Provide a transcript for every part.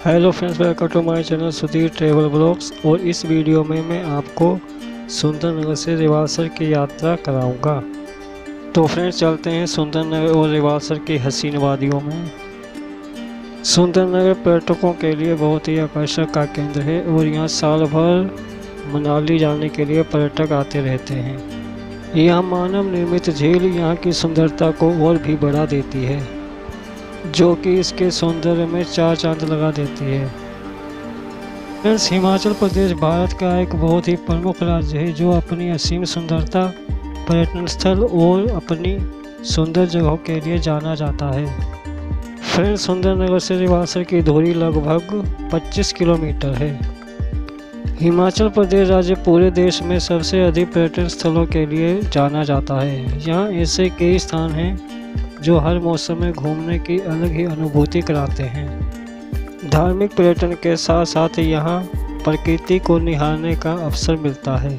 Hello friends, welcome to my channel Sudhir travel blogs. और इस video में मैं आपको सुंदरनगर से रिवालसर की यात्रा कराऊंगा। तो फ्रेंड्स, चलते हैं सुंदरनगर और रिवालसर की हसीन वादियों में। सुंदरनगर पर्यटकों के लिए बहुत ही आकर्षक का केंद्र है और यहाँ साल भर मनाली जाने के लिए पर्यटक आते रहते हैं। यह मानव निर्मित झील यहाँ की सुंदरता को और भी बढ़ा देती है, जो कि इसके सौंदर्य में चार चांद लगा देती है। फ्रेंड्स, हिमाचल प्रदेश भारत का एक बहुत ही प्रमुख राज्य है जो अपनी असीम सुंदरता, पर्यटन स्थल और अपनी सुंदर जगहों के लिए जाना जाता है। फ्रेंड्स, सुंदरनगर से रिवालसर की दूरी लगभग 25 किलोमीटर है। हिमाचल प्रदेश राज्य पूरे देश में सबसे अधिक पर्यटन स्थलों के लिए जाना जाता है। यहाँ ऐसे कई स्थान हैं जो हर मौसम में घूमने की अलग ही अनुभूति कराते हैं। धार्मिक पर्यटन के साथ साथ यहाँ प्रकृति को निहारने का अवसर मिलता है,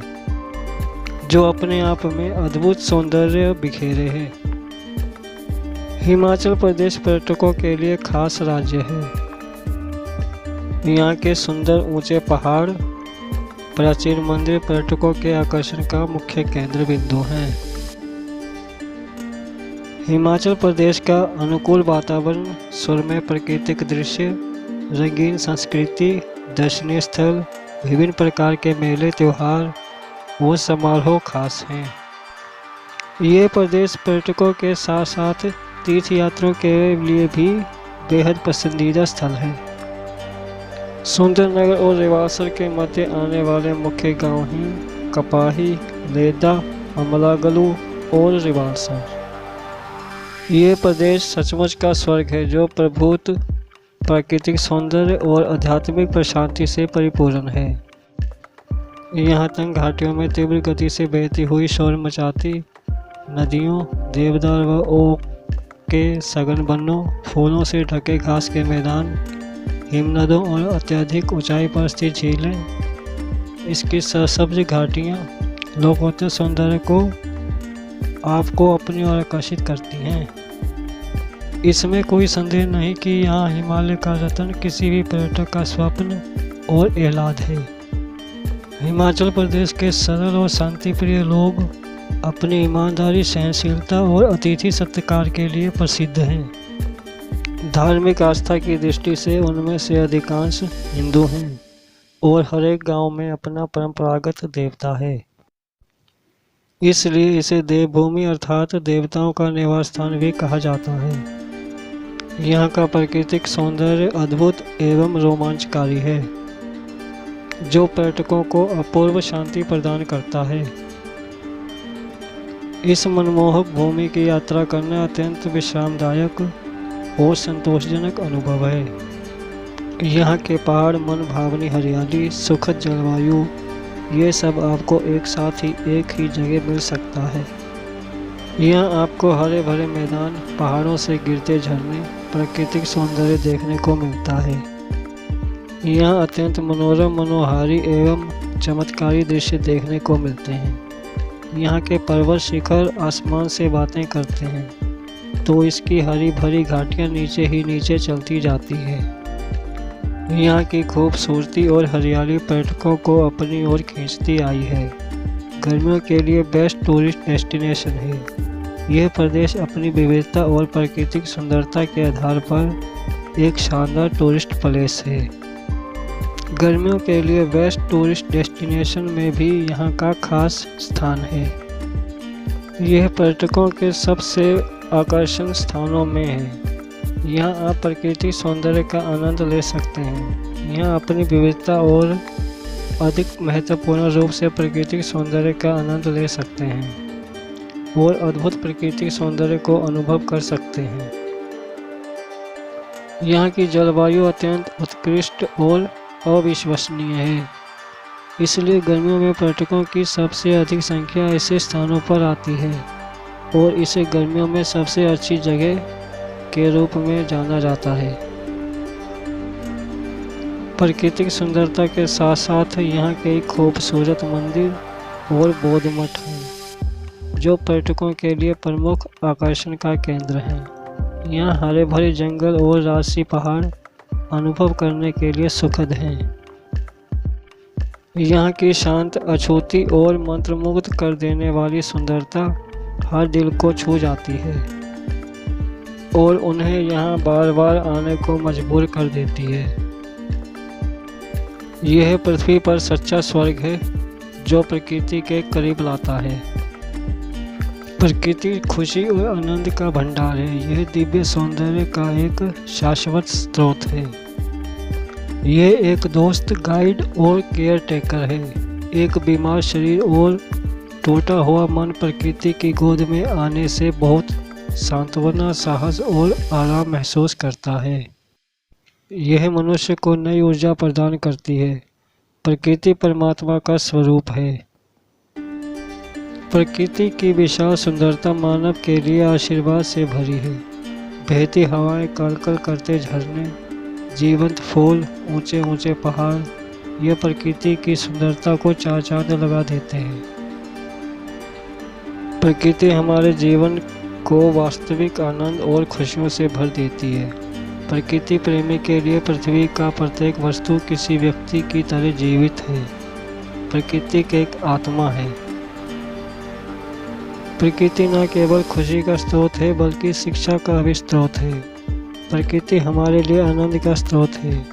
जो अपने आप में अद्भुत सौंदर्य बिखेरे है। हिमाचल प्रदेश पर्यटकों के लिए खास राज्य है। यहाँ के सुंदर ऊंचे पहाड़, प्राचीन मंदिर पर्यटकों के आकर्षण का मुख्य केंद्र बिंदु हैं। हिमाचल प्रदेश का अनुकूल वातावरण, सुरम्य प्राकृतिक दृश्य, रंगीन संस्कृति, दर्शनीय स्थल, विभिन्न प्रकार के मेले, त्योहार और समारोह खास हैं। ये प्रदेश पर्यटकों के साथ साथ तीर्थयात्रियों के लिए भी बेहद पसंदीदा स्थल है। सुंदरनगर और रिवालसर के मध्य आने वाले मुख्य गांव हैं कपाही, लेदा, अमलागलू और रिवालसर। ये प्रदेश सचमुच का स्वर्ग है, जो प्रभुत प्राकृतिक सौंदर्य और आध्यात्मिक प्रशांति से परिपूर्ण है। यहाँ तक घाटियों में तीव्र गति से बहती हुई शोर मचाती नदियों, देवदार व ओक के सघन वनों, फूलों से ढके घास के मैदान, हिमनदों और अत्यधिक ऊंचाई पर स्थित झीलें, इसकी सरसब्ज घाटियाँ लोकोत्तर सौंदर्य को आपको अपनी ओर आकर्षित करती हैं। इसमें कोई संदेह नहीं कि यहाँ हिमालय का रत्न किसी भी पर्यटक का स्वप्न और एलाद है। हिमाचल प्रदेश के सरल और शांतिप्रिय लोग अपनी ईमानदारी, सहनशीलता और अतिथि सत्कार के लिए प्रसिद्ध हैं। धार्मिक आस्था की दृष्टि से उनमें से अधिकांश हिंदू हैं और हर एक गांव में अपना परंपरागत देवता है। इसलिए इसे देवभूमि अर्थात देवताओं का निवास स्थान भी कहा जाता है। यहाँ का प्राकृतिक सौंदर्य अद्भुत एवं रोमांचकारी है, जो पर्यटकों को अपूर्व शांति प्रदान करता है। इस मनमोहक भूमि की यात्रा करना अत्यंत विश्रामदायक और संतोषजनक अनुभव है। यहाँ के पहाड़, मन भावनी हरियाली, सुखद जलवायु, ये सब आपको एक साथ ही एक ही जगह मिल सकता है। यहाँ आपको हरे भरे मैदान, पहाड़ों से गिरते झरने, प्राकृतिक सौंदर्य देखने को मिलता है। यहाँ अत्यंत मनोरम, मनोहारी एवं चमत्कारी दृश्य देखने को मिलते हैं। यहाँ के पर्वत शिखर आसमान से बातें करते हैं, तो इसकी हरी भरी घाटियाँ नीचे ही नीचे चलती जाती है। यहाँ की खूबसूरती और हरियाली पर्यटकों को अपनी ओर खींचती आई है। गर्मियों के लिए बेस्ट टूरिस्ट डेस्टिनेशन है। यह प्रदेश अपनी विविधता और प्राकृतिक सुंदरता के आधार पर एक शानदार टूरिस्ट प्लेस है। गर्मियों के लिए बेस्ट टूरिस्ट डेस्टिनेशन में भी यहाँ का खास स्थान है। यह पर्यटकों के सबसे आकर्षण स्थानों में है। यहाँ आप प्राकृतिक सौंदर्य का आनंद ले सकते हैं। यहाँ अपनी विविधता और अधिक महत्वपूर्ण रूप से प्राकृतिक सौंदर्य का आनंद ले सकते हैं और अद्भुत प्राकृतिक सौंदर्य को अनुभव कर सकते हैं। यहाँ की जलवायु अत्यंत उत्कृष्ट और अविश्वसनीय है, इसलिए गर्मियों में पर्यटकों की सबसे अधिक संख्या ऐसे स्थानों पर आती है और इसे गर्मियों में सबसे अच्छी जगह के रूप में जाना जाता है। प्राकृतिक सुंदरता के साथ साथ यहाँ कई खूबसूरत मंदिर और बौद्ध मठ हैं, जो पर्यटकों के लिए प्रमुख आकर्षण का केंद्र हैं। यहाँ हरे भरे जंगल और राजसी पहाड़ अनुभव करने के लिए सुखद हैं। यहाँ की शांत, अछूती और मंत्रमुग्ध कर देने वाली सुंदरता हर दिल को छू जाती है और उन्हें यहाँ बार बार आने को मजबूर कर देती है। यह पृथ्वी पर सच्चा स्वर्ग है जो प्रकृति के करीब लाता है। प्रकृति खुशी और आनंद का भंडार है। यह दिव्य सौंदर्य का एक शाश्वत स्रोत है। यह एक दोस्त, गाइड और केयर टेकर है। एक बीमार शरीर और टूटा हुआ मन प्रकृति की गोद में आने से बहुत सांत्वना, साहस और आराम महसूस करता है। यह मनुष्य को नई ऊर्जा प्रदान करती है। प्रकृति परमात्मा का स्वरूप है। प्रकृति की विशाल सुंदरता मानव के लिए आशीर्वाद से भरी है। बहती हवाएं, कलकल करते झरने, जीवंत फूल, ऊंचे ऊंचे पहाड़, यह प्रकृति की सुंदरता को चार चांद लगा देते हैं। प्रकृति हमारे जीवन को वास्तविक आनंद और खुशियों से भर देती है। प्रकृति प्रेमी के लिए पृथ्वी का प्रत्येक वस्तु किसी व्यक्ति की तरह जीवित है। प्रकृति की एक आत्मा है। प्रकृति न केवल खुशी का स्रोत है बल्कि शिक्षा का भी स्रोत है। प्रकृति हमारे लिए आनंद का स्रोत है।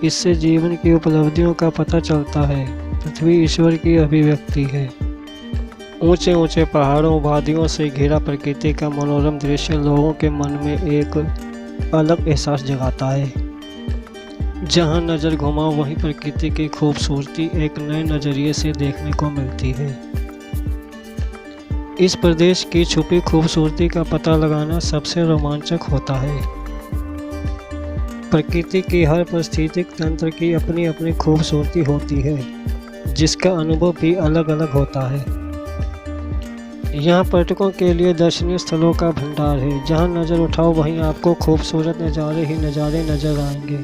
इससे जीवन की उपलब्धियों का पता चलता है। पृथ्वी ईश्वर की अभिव्यक्ति है। ऊंचे ऊंचे पहाड़ों, वादियों से घिरा प्रकृति का मनोरम दृश्य लोगों के मन में एक अलग एहसास जगाता है। जहां नज़र घुमाओ वहीं प्रकृति की खूबसूरती एक नए नज़रिए से देखने को मिलती है। इस प्रदेश की छुपी खूबसूरती का पता लगाना सबसे रोमांचक होता है। प्रकृति की हर पारिस्थितिक तंत्र की अपनी अपनी खूबसूरती होती है, जिसका अनुभव भी अलग अलग होता है। यहाँ पर्यटकों के लिए दर्शनीय स्थलों का भंडार है। जहाँ नज़र उठाओ वहीं आपको खूबसूरत नज़ारे ही नज़ारे नजर आएंगे।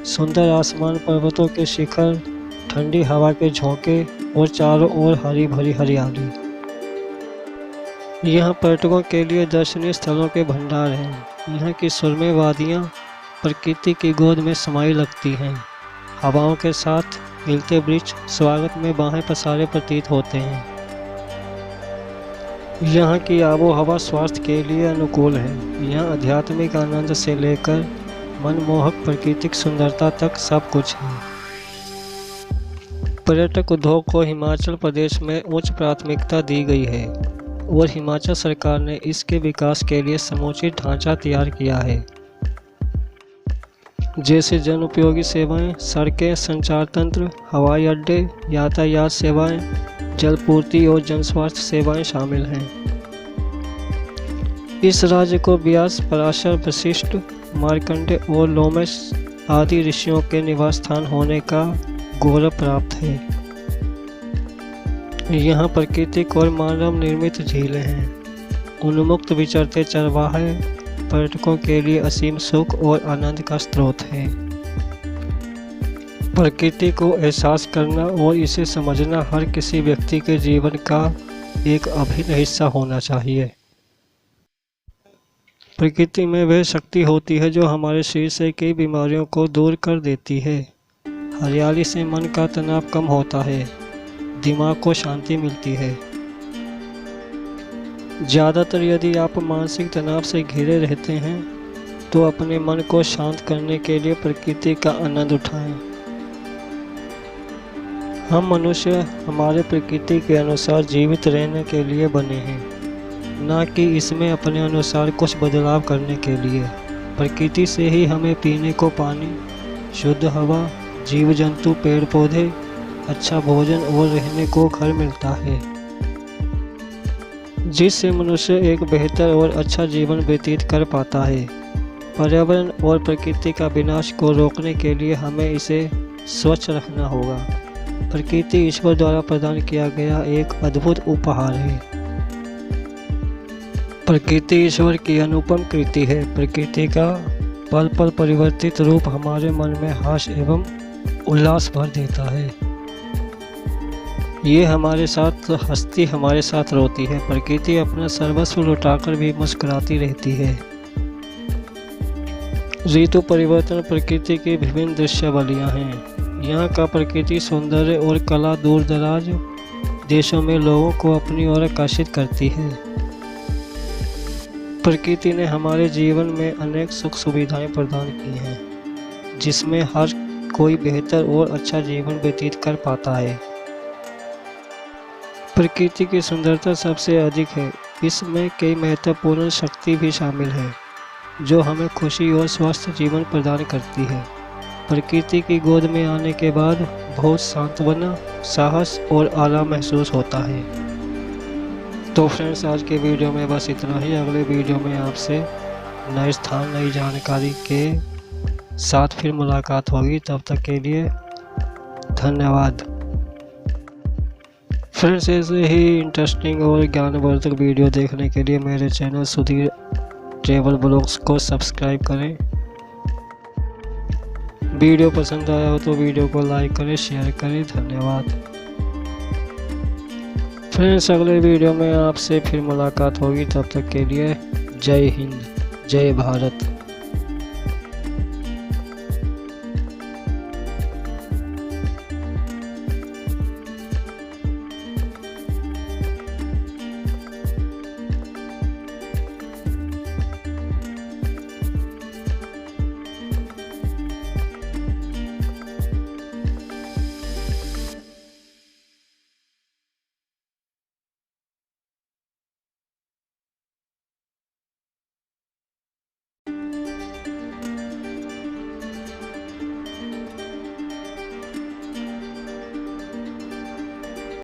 सुंदर आसमान, पर्वतों के शिखर, ठंडी हवा के झोंके और चारों ओर हरी भरी हरियाली। यहाँ पर्यटकों के लिए दर्शनीय स्थलों के भंडार हैं। यहाँ की सुरम्य वादियाँ प्रकृति की गोद में समाई लगती हैं। हवाओं के साथ हिलते वृक्ष स्वागत में बाहें पसारे प्रतीत होते हैं। यहाँ की आबो हवा स्वास्थ्य के लिए अनुकूल है। यहाँ आध्यात्मिक आनंद से लेकर मनमोहक प्राकृतिक सुंदरता तक सब कुछ है। पर्यटक उद्योग को हिमाचल प्रदेश में उच्च प्राथमिकता दी गई है और हिमाचल सरकार ने इसके विकास के लिए समुचित ढांचा तैयार किया है, जैसे जन उपयोगी सेवाएं, सड़कें, संचार तंत्र, हवाई अड्डे, यातायात सेवाएं, जलपूर्ति और जनस्वास्थ्य सेवाएं शामिल हैं। इस राज्य को व्यास, पराशर, वशिष्ठ, मार्कंडेय और लोमश आदि ऋषियों के निवास स्थान होने का गौरव प्राप्त है। यहाँ प्राकृतिक और मानव निर्मित झीलें हैं। उन्मुक्त विचरते चरवाहे पर्यटकों के लिए असीम सुख और आनंद का स्रोत है। प्रकृति को एहसास करना और इसे समझना हर किसी व्यक्ति के जीवन का एक अभिन्न हिस्सा होना चाहिए। प्रकृति में वह शक्ति होती है जो हमारे शरीर से कई बीमारियों को दूर कर देती है। हरियाली से मन का तनाव कम होता है, दिमाग को शांति मिलती है। ज़्यादातर यदि आप मानसिक तनाव से घिरे रहते हैं तो अपने मन को शांत करने के लिए प्रकृति का आनंद उठाएं। हम मनुष्य हमारे प्रकृति के अनुसार जीवित रहने के लिए बने हैं, न कि इसमें अपने अनुसार कुछ बदलाव करने के लिए। प्रकृति से ही हमें पीने को पानी, शुद्ध हवा, जीव जंतु, पेड़ पौधे, अच्छा भोजन और रहने को घर मिलता है, जिससे मनुष्य एक बेहतर और अच्छा जीवन व्यतीत कर पाता है। पर्यावरण और प्रकृति का विनाश को रोकने के लिए हमें इसे स्वच्छ रखना होगा। प्रकृति ईश्वर द्वारा प्रदान किया गया एक अद्भुत उपहार है। प्रकृति ईश्वर की अनुपम कृति है। प्रकृति का पल पल परिवर्तित रूप हमारे मन में हर्ष एवं उल्लास भर देता है। ये हमारे साथ हंसती, हमारे साथ रोती है। प्रकृति अपना सर्वस्व लुटाकर भी मुस्कुराती रहती है। ऋतु परिवर्तन प्रकृति की विभिन्न दृश्यावलियाँ हैं। यहाँ का प्रकृति सौंदर्य और कला दूर दराज देशों में लोगों को अपनी ओर आकर्षित करती है। प्रकृति ने हमारे जीवन में अनेक सुख सुविधाएं प्रदान की हैं, जिसमें हर कोई बेहतर और अच्छा जीवन व्यतीत कर पाता है। प्रकृति की सुंदरता सबसे अधिक है। इसमें कई महत्वपूर्ण शक्ति भी शामिल है, जो हमें खुशी और स्वस्थ जीवन प्रदान करती है। प्रकृति की गोद में आने के बाद बहुत सांत्वना, साहस और आराम महसूस होता है। तो फ्रेंड्स, आज के वीडियो में बस इतना ही। अगले वीडियो में आपसे नए स्थान, नई जानकारी के साथ फिर मुलाकात होगी। तब तक के लिए धन्यवाद। फ्रेंड्स, ऐसे ही इंटरेस्टिंग और ज्ञानवर्धक वीडियो देखने के लिए मेरे चैनल सुधीर ट्रैवल ब्लॉग्स को सब्सक्राइब करें। वीडियो पसंद आया हो तो वीडियो को लाइक करें, शेयर करें। धन्यवाद। फ्रेंड्स, अगले वीडियो में आपसे फिर मुलाकात होगी। तब तक के लिए जय हिंद, जय भारत।